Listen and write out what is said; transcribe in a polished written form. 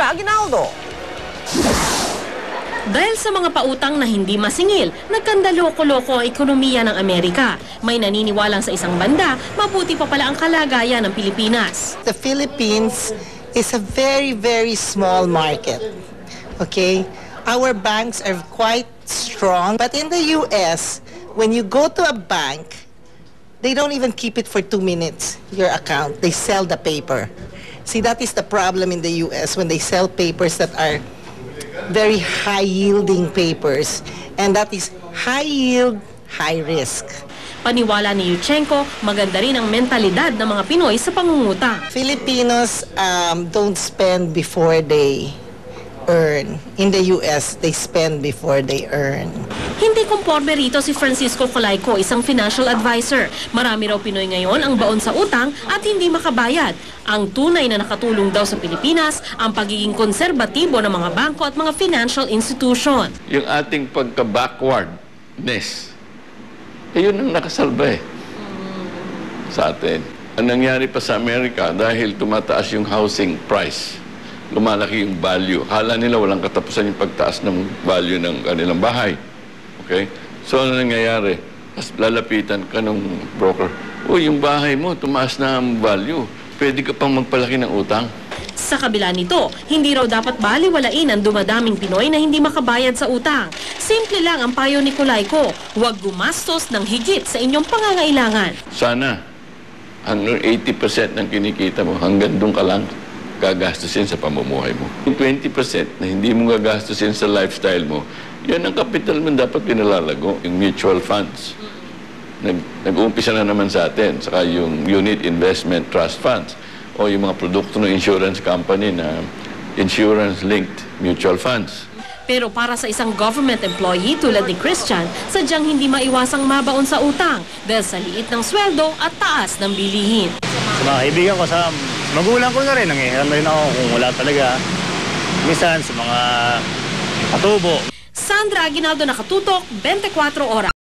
Sandra Aguinaldo. Dahil sa mga pautang na hindi masingil, nagkandaloko-loko ang ekonomiya ng Amerika. May naniniwalang sa isang banda, mabuti pa pala ang kalagayan ng Pilipinas. The Philippines is a very, very small market. Okay? Our banks are quite strong. But in the U.S., when you go to a bank, they don't even keep it for 2 minutes, your account. They sell the paper. See, that is the problem in the U.S. when they sell papers that are very high-yielding papers. And that is high yield, high risk. Paniwala ni Yuchenko, maganda rin ang mentalidad ng mga Pinoy sa pangungutang. Filipinos don't spend before they earn. In the U.S., they spend before they earn. Hindi komporme rito si Francisco Colayco, isang financial advisor. Marami raw Pinoy ngayon ang baon sa utang at hindi makabayad. Ang tunay na nakatulong daw sa Pilipinas ang pagiging konserbatibo ng mga bangko at mga financial institution. Yung ating pagka-backwardness, yun ang nakasalba sa atin. Ang nangyari pa sa Amerika, dahil tumataas yung housing price, lumalaki yung value. Akala nila walang katapusan yung pagtaas ng value ng kanilang bahay. Okay? So, ano nangyayari? Mas lalapitan ka ng broker. Uy, yung bahay mo, tumaas na ang value. Pwede ka pang magpalaki ng utang. Sa kabila nito, hindi raw dapat baliwalain ang dumadaming Pinoy na hindi makabayad sa utang. Simple lang ang payo ni Colayco, huwag gumastos ng higit sa inyong pangangailangan. Sana, hanggang 80% ng kinikita mo, hanggang doon ka lang gagastusin sa pamumuhay mo. Yung 20% na hindi mo gagastusin sa lifestyle mo, yan ang capital mo dapat pinalalago. Yung mutual funds. Nag-uumpisa na naman sa atin. Saka yung unit investment trust funds o yung mga produkto ng insurance company na insurance-linked mutual funds. Pero para sa isang government employee tulad ni Christian, sadyang hindi maiwasang mabaon sa utang dahil sa liit ng sweldo at taas ng bilihin. Sa mga kaibigan ko, sa magulang ko na rin, nangihiram na rin ako kung wala talaga. Minsan sa mga katubo. Sandra Aguinaldo, nakatutok, 24 oras.